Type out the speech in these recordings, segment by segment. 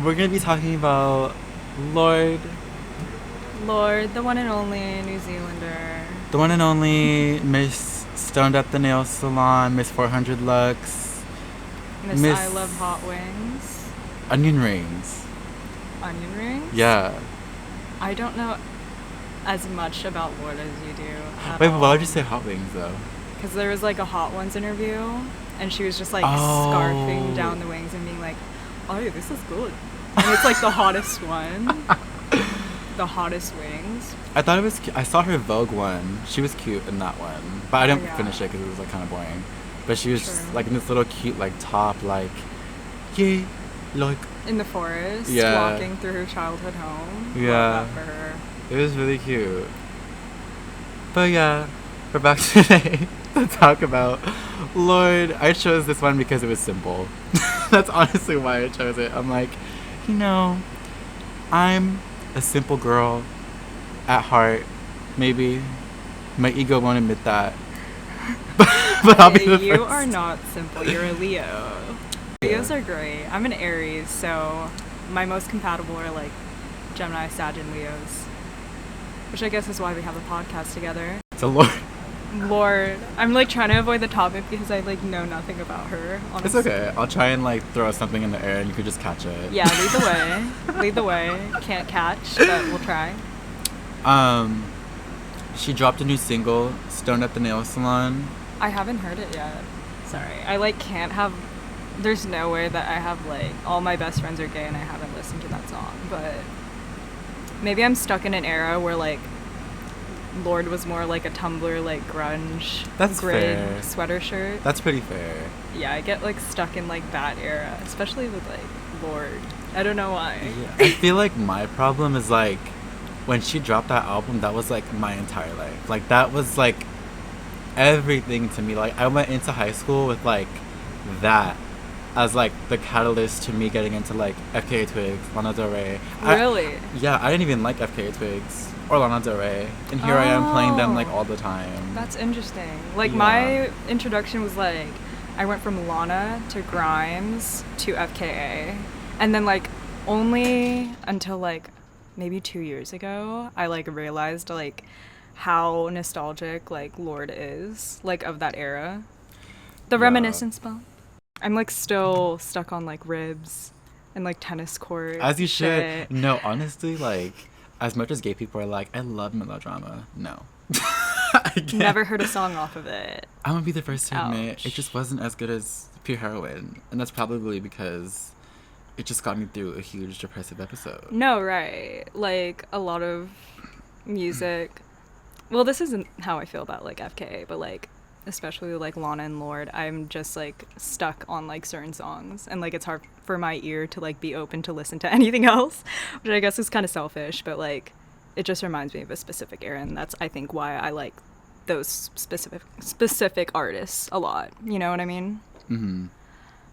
We're gonna be talking about Lord, Lord, the one and only New Zealander. the one and only Miss Stoned at the Nail Salon, Miss 400 Lux, Miss Miss I Love Hot Wings. Onion Rings. Onion rings? Yeah. I don't know as much about Lord as you do. Wait, but why would you say hot wings though? Because there was like a Hot Ones interview, and she was just like Oh. scarfing down the wings and being like, "Oh, this is good." And it's like the hottest one. The hottest wings. I thought it was. I saw her Vogue one. She was cute in that one, but I didn't yeah. finish it because it was like kind of boring. But she was True. just like in this little cute like top, like, yeah, like. In the forest, Yeah. walking through her childhood home. Yeah. Love that for her. It was really cute. But yeah, we're back today to talk about Lord. I chose this one because it was simple. That's honestly why I chose it. I'm like, I'm a simple girl at heart. Maybe my ego won't admit that. But I'll be the You first. are not simple. You're a Leo. Leos are great. I'm an Aries, so my most compatible are like Gemini, Sag, and Leos. Which I guess is why we have a podcast together. It's a Lord. Lord, I'm like trying to avoid the topic because I like know nothing about her. Honestly. It's okay. I'll try and like throw something in the air and you could just catch it. Yeah, lead the way. Lead the way. Can't catch, but we'll try. She dropped a new single, Stoned at the Nail Salon. I haven't heard it yet. Sorry. I like can't have. There's no way that I have like all my best friends are gay and I haven't listened to that song. But maybe I'm stuck in an era where like Lord was more like a Tumblr like grunge That's grid fair. sweater shirt. That's pretty fair. Yeah, I get like stuck in like that era, especially with like Lord. I don't know why. Yeah. I feel like my problem is like when she dropped that album, that was like my entire life. Like that was like everything to me. Like I went into high school with like that as like the catalyst to me getting into like FKA Twigs, Lana Del Rey. Really? I didn't even like FKA Twigs or Lana Del Rey, and here I am playing them like all the time. That's interesting. Like Yeah. my introduction was like I went from Lana to Grimes to FKA, and then like only until like maybe 2 years ago I like realized like how nostalgic like Lord is like of that era. The Yeah. reminiscence spell. I'm like still stuck on like Ribs and like tennis court. As you shit. should. No, honestly, like as much as gay people are like, I love melodrama. No. I can't. Never heard a song off of it. I'm gonna be the first to admit Ouch. it just wasn't as good as Pure Heroin, and that's probably because it just got me through a huge depressive episode. No, right. Like a lot of music. Well, this isn't how I feel about like FKA, but like especially like Lana and Lord, I'm just like stuck on like certain songs, and like it's hard for my ear to like be open to listen to anything else, which I guess is kind of selfish, but like it just reminds me of a specific era, and that's I think why I like those specific artists a lot. You know what I mean? Mm-hmm.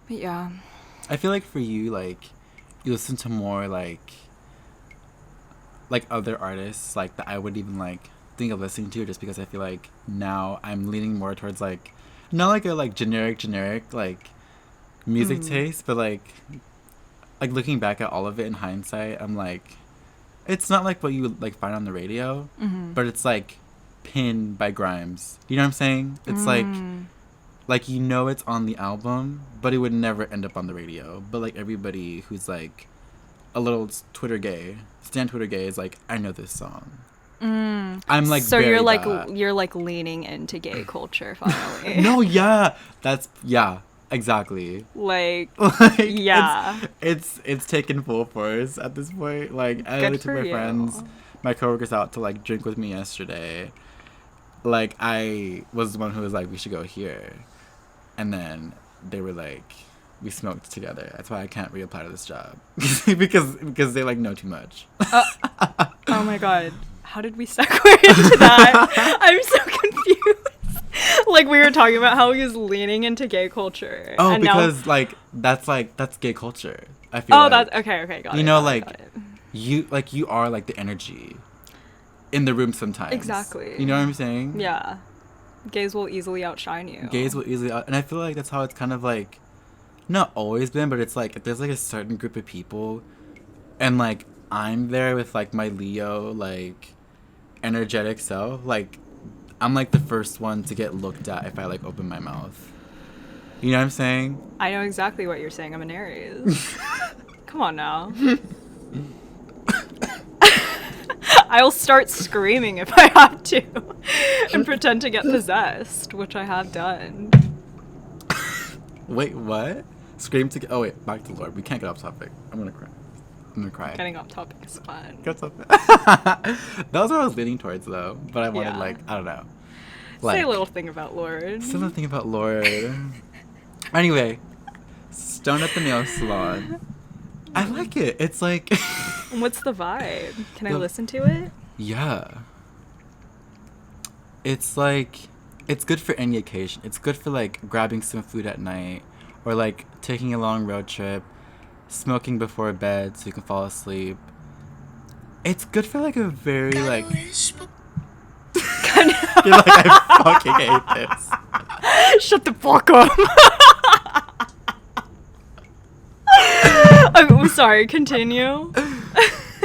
But yeah. I feel like for you, like you listen to more like other artists like that I would even like think of listening to, just because I feel like now I'm leaning more towards like not like a like generic like music taste, but like looking back at all of it in hindsight, I'm like, it's not like what you would like find on the radio, but it's like pinned by Grimes. You know what I'm saying? It's like you know it's on the album, but it would never end up on the radio. But like everybody who's like a little Twitter gay is like, I know this song. I'm like, So very you're like that. you're like leaning into gay culture finally. No, yeah, exactly. Like Like, yeah. it's taken full force at this point. Like I Good took for my you. friends, my coworkers out to like drink with me yesterday. Like I was the one who was like, we should go here, and then they were like, we smoked together. That's why I can't reapply to this job because they like know too much. Oh my god. How did we segue into that? I'm so confused. Like we were talking about how he was leaning into gay culture. Oh, and because now, that's gay culture. I feel. oh, like. that's okay. Got it. You know, got it, like got it. you are like the energy in the room sometimes. Exactly. You know what I'm saying? Yeah. Gays will easily outshine you. Gays will easily and I feel like that's how it's kind of like not always been, but it's like if there's like a certain group of people and like I'm there with like my Leo like energetic self, like I'm like the first one to get looked at if I like open my mouth. You know what I'm saying? I know exactly what you're saying. I'm an Aries. Come on now. I'll start screaming if I have to and pretend to get possessed, which I have done. Wait, what? Scream to get. Oh wait, back to Lord. We can't get off topic. I'm gonna cry. I'm gonna cry. Getting off topic is fun. Get off topic. That was what I was leaning towards though, but I wanted Yeah. like I don't know. Say a little thing about Lord. Say a little thing about Lord. Anyway, Stone at the nail salon. I like it. It's like. What's the vibe? Can I The- listen to it? Yeah. It's like, it's good for any occasion. It's good for like grabbing some food at night or like taking a long road trip, smoking before bed so you can fall asleep. It's good for like a very like. You're like, I fucking hate this. Shut the fuck up. I'm sorry, continue.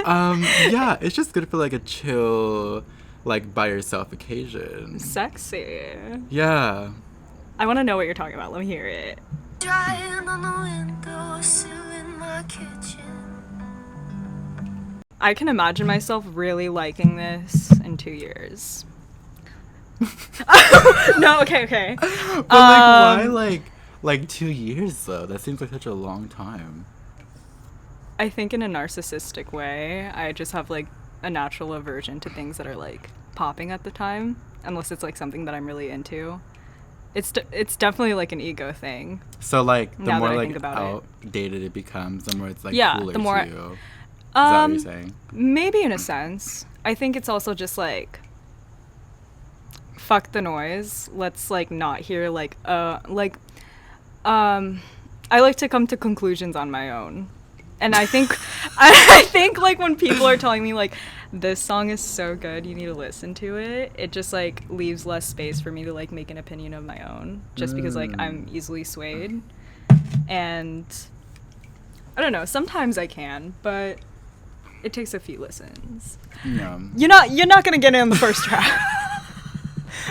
Yeah, it's just good for like a chill, like by yourself occasion. Sexy. Yeah. I want to know what you're talking about. Let me hear it. Drying on the windowsill in my kitchen. I can imagine myself really liking this in 2 years. No, okay. But like, why like 2 years though? That seems like such a long time. I think in a narcissistic way, I just have like a natural aversion to things that are like popping at the time, unless it's like something that I'm really into. It's definitely like an ego thing. So like the Now more that I like think about it. outdated it becomes, the more it's like Yeah, cooler the more- to you. Is that what you're saying? Maybe in a sense. I think it's also just like fuck the noise. Let's like not hear like I like to come to conclusions on my own. And I think I think like when people are telling me like this song is so good, you need to listen to it, it just like leaves less space for me to like make an opinion of my own just because like I'm easily swayed. And I don't know, sometimes I can, but it takes a few listens. Yeah. You're not gonna get it on the first track.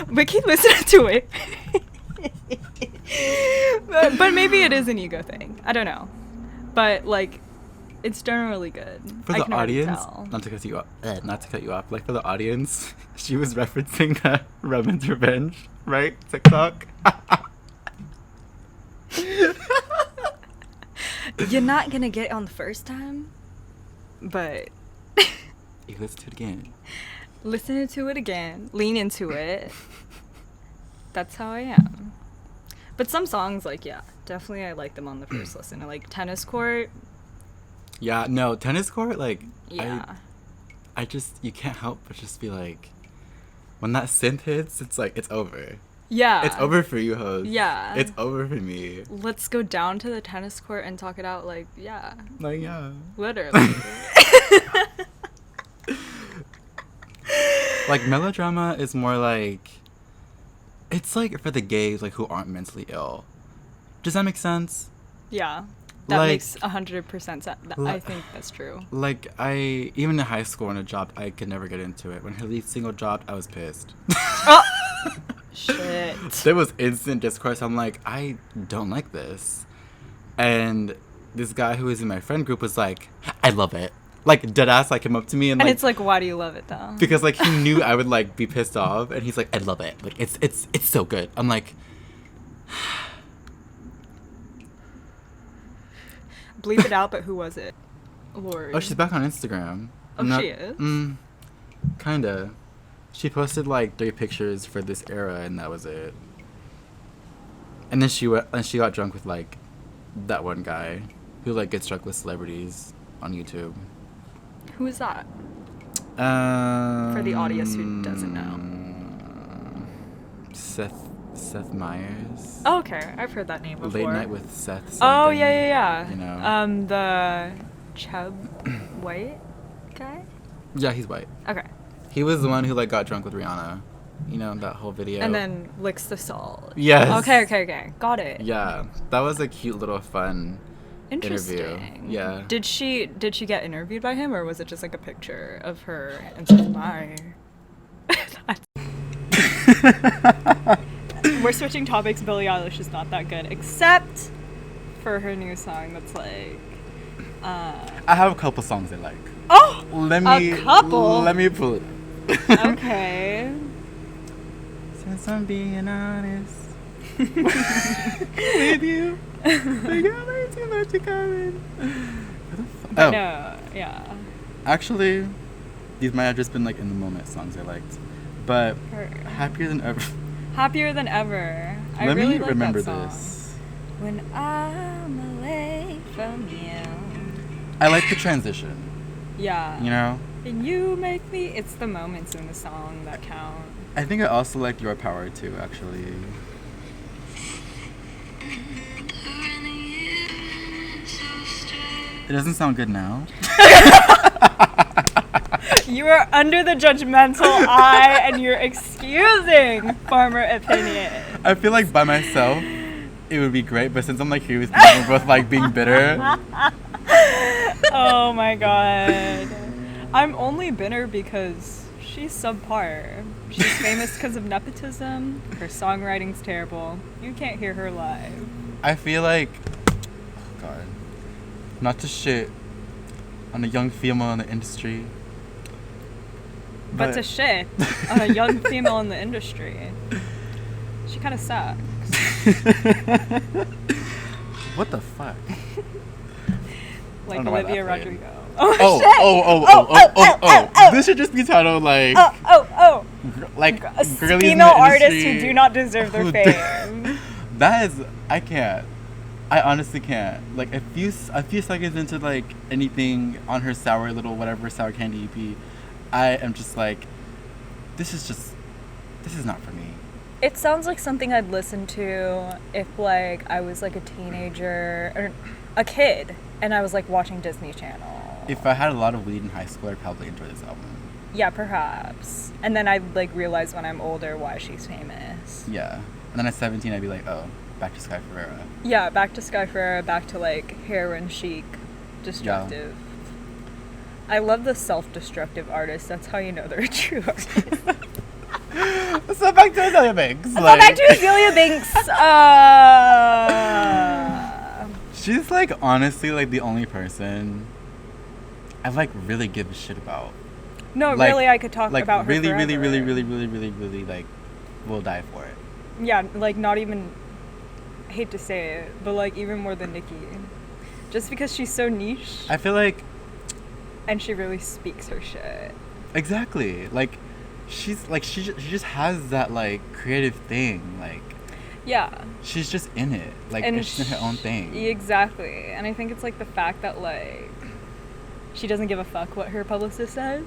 But keep listening to it. but maybe it is an ego thing. I don't know. But like it's generally good. For I the can already audience, tell. not to cut you off, like for the audience, she was referencing the Roman's Revenge, right? TikTok. You're not gonna get it on the first time, but You listen to it again. listen to it again, lean into it. That's how I am. But some songs, like, yeah, definitely I like them on the first listen. I like Tennis Court. Yeah, no, Tennis Court, like, Yeah. I just, you can't help but just be like, when that synth hits, it's like, it's over. Yeah. It's over for you, hoes. Yeah. It's over for me. Let's go down to the tennis court and talk it out, like, yeah. Like, yeah. Literally. Like, melodrama is more like, it's like for the gays, like, who aren't mentally ill. Does that make sense? Yeah. That Like- makes 100% sense. I Like- think that's true. Like, even in high school when I dropped, I could never get into it. When her lead single dropped, I was pissed. Oh! Shit. There was instant discourse. I'm like, I don't like this. And this guy who was in my friend group was like, I love it. Like, deadass, like, came up to me and And like, it's like, why do you love it, though? because like he knew I would like be pissed off, and he's like, I love it. Like, it's so good. I'm like, Bleep it out, but who was it? Lord. oh, she's back on Instagram. Oh, she is? Kinda. She posted like 3 pictures for this era, and that was it. And then she got drunk with like that one guy who like gets drunk with celebrities on YouTube. Who is that? For the audience who doesn't know. Seth Meyers. Oh, okay. I've heard that name before. Late Night with Seth. Oh, something, yeah. You know. The Chubb White guy? Yeah, he's white. Okay. He was the one who like got drunk with Rihanna. You know, that whole video. And then licks the salt. Yes. Okay. Got it. Yeah, that was a cute little fun Interesting. Yeah. Did she get interviewed by him, or was it just like a picture of her and says bye? We're switching topics. Billie Eilish is not that good, except for her new song that's like. I have a couple songs I like. Oh, a couple. Let me pull it up. Okay. Since I'm being honest with you, we got way too much in common. But no, yeah. Actually, these might have just been like in the moment songs I liked, but happier than ever. Happier than ever. I Let really me like remember that song. this. When I'm away from you. I like the transition. Yeah. You know. And you make me. It's the moments in the song that count. I think I also like Your Power too, actually. It doesn't sound good now. You are under the judgmental eye and you're excusing farmer opinion. I feel like by myself, it would be great, but since I'm like here with you, we're both like being bitter. Oh my god. I'm only bitter because she's subpar. She's famous because of nepotism. Her songwriting's terrible. You can't hear her live. I feel like, oh God, not to shit on a young female in the industry. But to shit on a young female in the industry. She kind of sucks. What the fuck? Like don't know why Olivia that played. Rodrigo. Oh. This should just be titled like, like girlies in female the artists industry who do not deserve their who- fame. That is, I can't. I honestly can't. Like a few seconds into like anything on her sour little whatever sour candy EP, I am just like, this is not for me. It sounds like something I'd listen to if like I was like a teenager or a kid and I was like watching Disney Channel. If I had a lot of weed in high school, I'd probably enjoy this album. Yeah, perhaps. And then I'd like realize when I'm older why she's famous. Yeah. And then at 17, I'd be like, oh, back to Sky Ferreira. Yeah, back to Sky Ferreira, back to like heroin chic, destructive. Yeah. I love the self-destructive artists. That's how you know they're a true artist. So back to Azalea Banks. Back to Azalea Banks. She's like honestly like the only person I like really give a shit about. No, like, really, I could talk like about her really, forever. really like will die for it. Yeah, like not even, hate to say it, but like even more than Nicki. Just because she's so niche. I feel like. And she really speaks her shit. Exactly. Like, she's like she just has that like creative thing. Like. Yeah. She's just in it. Like, and she's in her own thing. Exactly. And I think it's like the fact that like she doesn't give a fuck what her publicist says.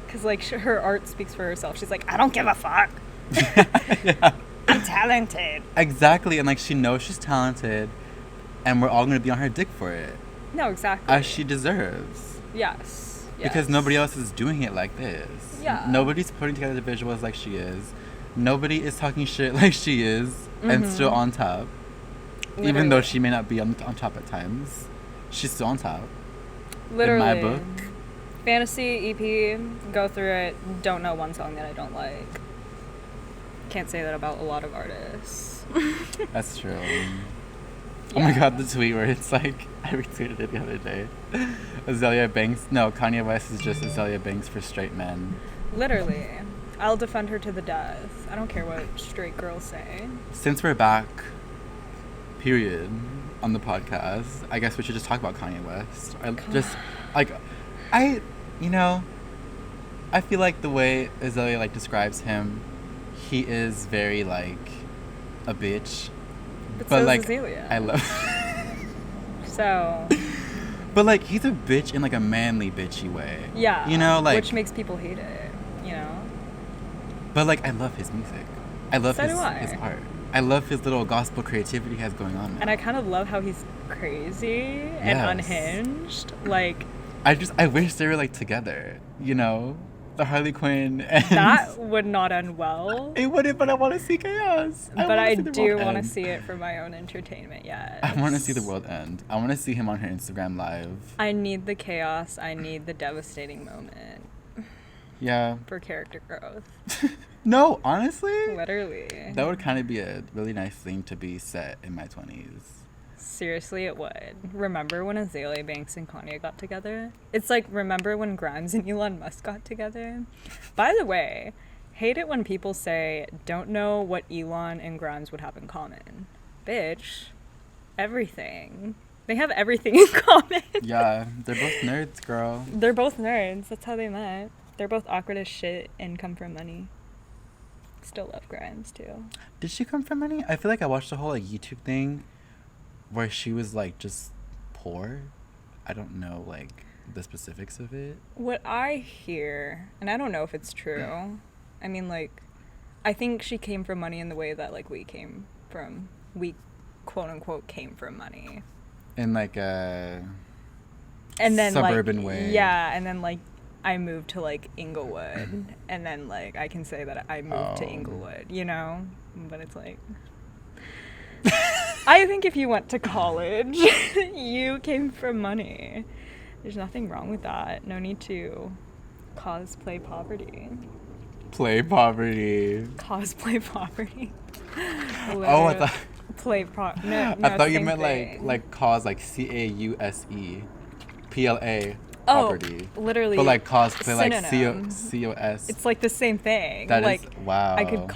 Because like her art speaks for herself. She's like, I don't give a fuck. Yeah. I'm talented. Exactly. And like she knows she's talented. And we're all going to be on her dick for it. No, exactly. As she deserves. Yes. Because nobody else is doing it like this. Yeah. Nobody's putting together the visuals like she is. Nobody is talking shit like she is. And still on top. Literally. Even though she may not be on top at times. She's still on top. Literally. In my book. Fantasy EP, go through it. Don't know one song that I don't like. Can't say that about a lot of artists. That's true. Yeah. Oh my god, the tweet where it's like, I retweeted it the other day. Azalea Banks. No, Kanye West is just Azalea Banks for straight men. Literally. I'll defend her to the death. I don't care what straight girls say. Since we're back, period, on the podcast, I guess we should just talk about Kanye West. I feel like the way Azalea like describes him, he is very like a bitch. But so like, Azalea. I love. So. But like he's a bitch in like a manly bitchy way. Yeah. You know, like which makes people hate it. You know. But like I love his music. I love his art. I love his little gospel creativity he has going on now. And I kind of love how he's crazy and unhinged. Like. I wish they were like together. You know. the Harley Quinn. And That would not end well. it wouldn't, but I want to see chaos. But wanna I see the do world want to end. see it for my own entertainment, yes. I want to see the world end. I want to see him on her Instagram live. I need the chaos. I need the devastating moment Yeah. for character growth. No, honestly, Literally. that would kind of be a really nice thing to be set in my 20s. Seriously, it would. Remember when Azalea Banks and Kanye got together? It's like, remember when Grimes and Elon Musk got together? By the way, hate it when people say, don't know what Elon and Grimes would have in common. Bitch, everything. They have everything in common. Yeah, they're both nerds, girl. They're both nerds. That's how they met. They're both awkward as shit and come from money. Still love Grimes, too. Did she come from money? I feel like I watched a whole like YouTube thing where she was like just poor. I don't know like the specifics of it. What I hear, and I don't know if it's true, I mean, like, I think she came from money in the way that, like, we quote unquote came from money. In like a And then, suburban like, way. yeah, and then, like, I moved to, like, Inglewood, and then, like, I can say that I moved to Inglewood, you know? But it's like, I think if you went to college, you came from money. There's nothing wrong with that. No need to cosplay poverty. Play poverty. Cosplay poverty. Oh, I thought No, I thought you same meant thing. like cause like CAUSE PLA Oh, poverty. literally. But like cosplay like synonym. COS. It's like the same thing. That is like, wow. I could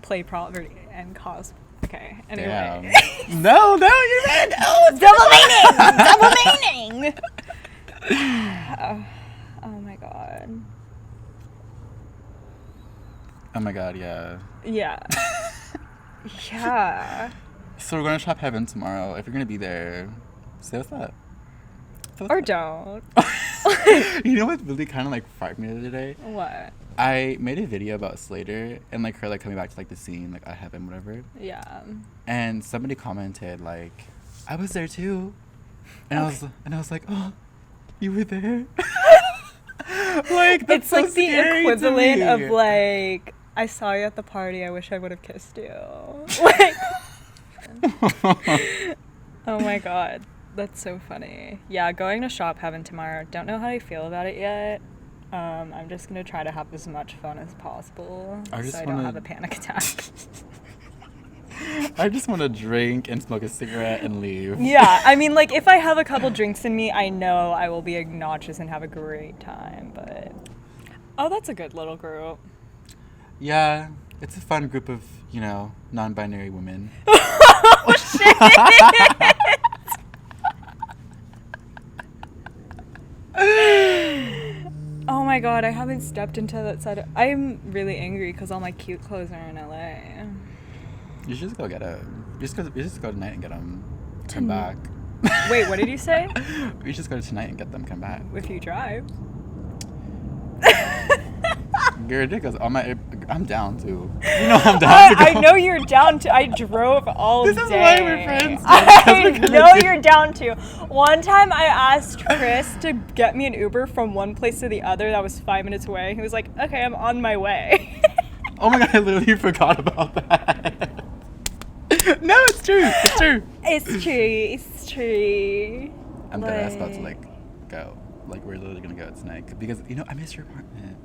play poverty and cause. Okay. Anyway. Damn. No, you meant Double meaning. Oh my god. Oh my god, yeah. Yeah. Yeah. So we're gonna shop Heaven tomorrow. If you're gonna be there, say what's up. Say what's Or up. don't. You know what really kind of like frightened me the other day? What? I made a video about Slater and like her like coming back to like the scene like at Heaven, whatever. Yeah. And somebody commented like, "I was there too," and I was like, "Oh, you were there." Like that's It's so like the scary to equivalent me. of like, I saw you at the party, I wish I would have kissed you. Like, oh my god, that's so funny. Yeah, going to shop Heaven tomorrow. Don't know how I feel about it yet. I'm just gonna try to have as much fun as possible I just so I don't wanna- have a panic attack. I just want to drink and smoke a cigarette and leave. Yeah, I mean, like, if I have a couple drinks in me, I know I will be obnoxious and have a great time, but... Oh, that's a good little group. Yeah, it's a fun group of, you know, non-binary women. Oh, shit! Oh my god, I haven't stepped into that side. I'm really angry because all my cute clothes are in LA. You should just go get them. You just go tonight and get them. Come back. Wait, what did you say? We should just go tonight and get them. Come back. If you drive. You're ridiculous. I'm down too. You know I'm down to go. I know you're down to. I drove all This day. is why we're friends. I know you're down to. One time I asked Chris to get me an Uber from one place to the other that was 5 minutes away. He was like, okay, I'm on my way. Oh my god, I literally forgot about that. No, it's true. It's true. It's true. It's true. I'm dead ass about to like go. Like we're literally gonna go tonight because you know I miss your apartment.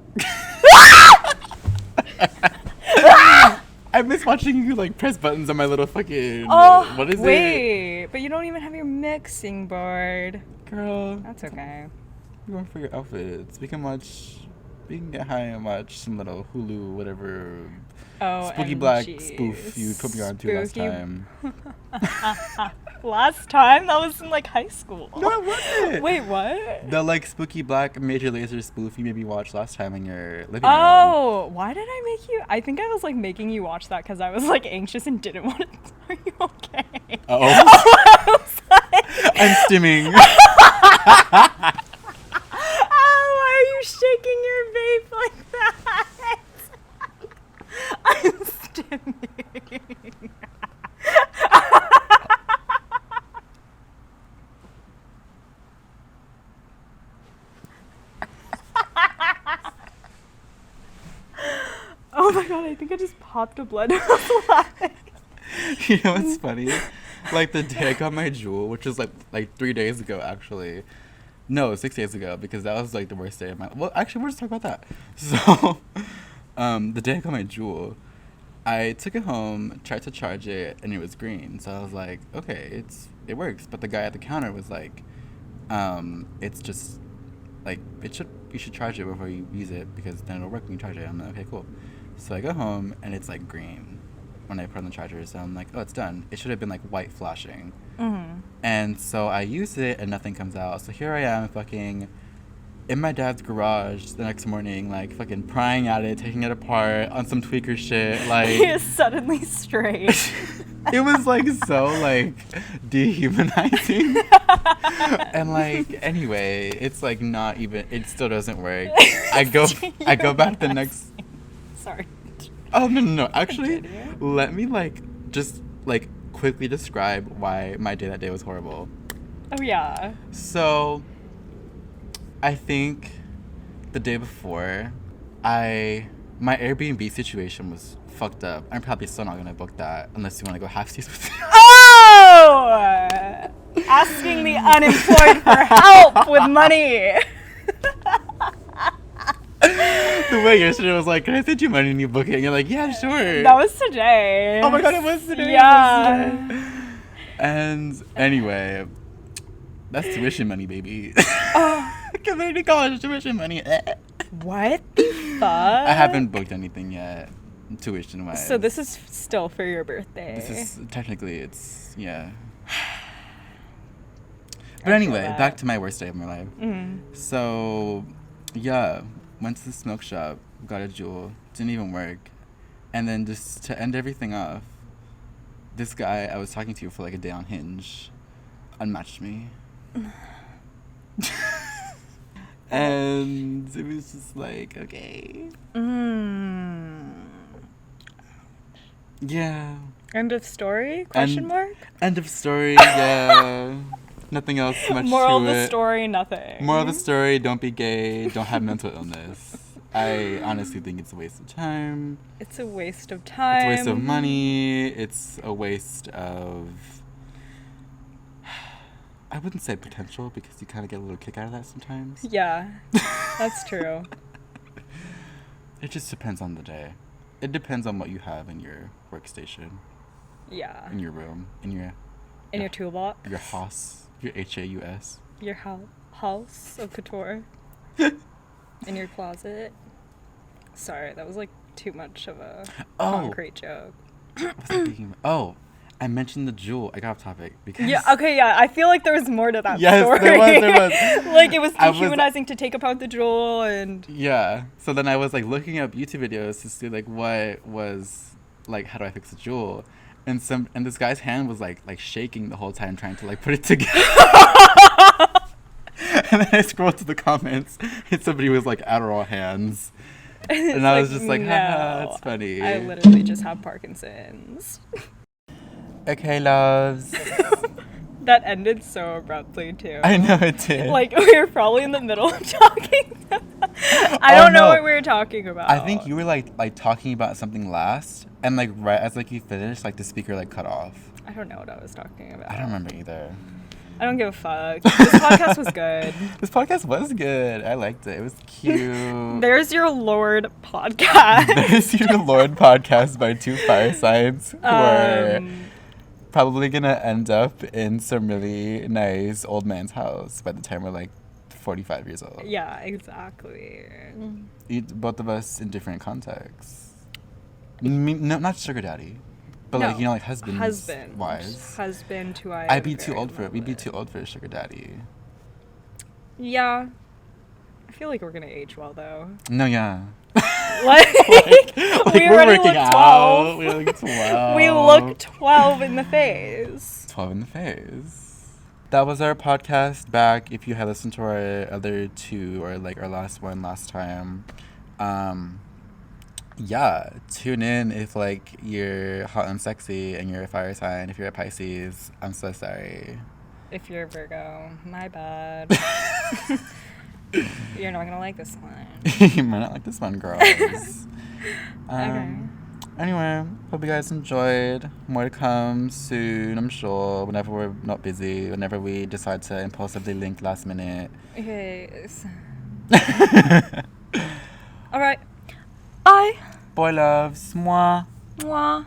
I miss watching you like press buttons on my little fucking. Oh, what is it? wait. But you don't even have your mixing board. Girl, That's okay. you want for your outfits. We can get high and watch some little Hulu, whatever. Oh, Spooky Black spoof you put me on to last time. Last time? That was in like high school. No, it wasn't. Wait, what? The like Spooky Black Major Lazer spoof you made me watch last time in your living room. Oh, why did I make you? I think I was like making you watch that because I was like anxious and didn't want to. Are you okay? Uh-oh. I was like, I'm stimming. oh, why are you shaking your vape like that? I'm stimming. Oh my god, I think I just popped a blood vessel. You know what's funny? Like the day I got my jewel, which was like 3 days ago actually. No, 6 days ago, because that was like the worst day of my. Well, actually, we'll just talk about that. So, the day I got my jewel, I took it home, tried to charge it, and it was green. So I was like, okay, it works. But the guy at the counter was like, it's just like you should charge it before you use it because then it'll work when you charge it. I'm like, okay, cool. So I go home and it's like green when I put on the charger. So I'm like, oh, it's done. It should have been like white flashing. Mm-hmm. And so I use it and nothing comes out. So here I am fucking in my dad's garage the next morning, like fucking prying at it, taking it apart on some tweaker shit. Like He is suddenly straight. it was like so like dehumanizing. And like anyway, it's like not even, it still doesn't work. I go back the next. Sorry. Oh no. Actually, let me like just like quickly describe why my day that day was horrible. Oh yeah. So I think the day before, my Airbnb situation was fucked up. I'm probably still not gonna book that unless you want to go halfsies with me. Oh! Asking the unemployed for help with money. The way yesterday was like, can I send you money and you book it? And you're like, yeah, sure. That was today. Oh my god, it was today. Yeah. It was today. And anyway, that's tuition money, baby. Community college tuition money. What the fuck? I haven't booked anything yet, tuition wise. So this is still for your birthday. This is technically, it's, yeah. But anyway, back to my worst day of my life. Mm-hmm. So, yeah, went to the smoke shop, got a jewel, didn't even work. And then just to end everything off, this guy I was talking to for like a day on Hinge unmatched me. And it was just like, okay. Yeah. End of story? Question mark? End of story, yeah. Nothing else much Moral to of the it. story, nothing. Moral of the story, don't be gay, don't have mental illness. I honestly think it's a waste of time. It's a waste of time. It's a waste of money. It's a waste of... I wouldn't say potential because you kind of get a little kick out of that sometimes. Yeah, that's true. It just depends on the day. It depends on what you have in your workstation, Yeah. in your room, in your toolbox. your house, your HAUS. Your house of couture. In your closet. Sorry, that was like too much of a concrete joke. What was I thinking? Oh, I mentioned the jewel. I got off topic because... Yeah, okay, yeah. I feel like there was more to that Yes, story. there was. Like, it was dehumanizing to take apart the jewel and... Yeah. So then I was, like, looking up YouTube videos to see, like, what was, like, how do I fix a jewel? And this guy's hand was, like shaking the whole time trying to, like, put it together. And then I scrolled to the comments and somebody was, like, Adderall hands. And I was just like, haha, it's funny. I literally just have Parkinson's. Okay, loves. That ended so abruptly, too. I know it did. Like, we were probably in the middle of talking. I don't know what we were talking about. I think you were, like talking about something last, and, like, right as, like, you finished, like, the speaker, like, cut off. I don't know what I was talking about. I don't remember either. I don't give a fuck. This podcast was good. This podcast was good. I liked it. It was cute. There's your Lord podcast. There's your Lord podcast by two firesides who are probably gonna end up in some really nice old man's house by the time we're like 45 years old. Yeah, exactly. Both of us in different contexts. No, not sugar daddy, but No, like, you know, like husband wives. Husband who I'd be too old for it. We'd be too old for a sugar daddy. Yeah. I feel like we're gonna age well though. No, yeah. like we we're already working look 12. out. We look 12. We look 12 in the face. 12 in the face. That was our podcast back. If you had listened to our other two or like our last one last time, yeah, tune in if like you're hot and sexy and you're a fire sign. If you're a Pisces, I'm so sorry. If you're a Virgo, my bad. You're not gonna like this one. You might not like this one, girls. Okay. Anyway, hope you guys enjoyed. More to come soon, I'm sure. Whenever we're not busy, whenever we decide to impulsively link last minute. Okay. All right. Bye. Boy loves. Mwah. Mwah.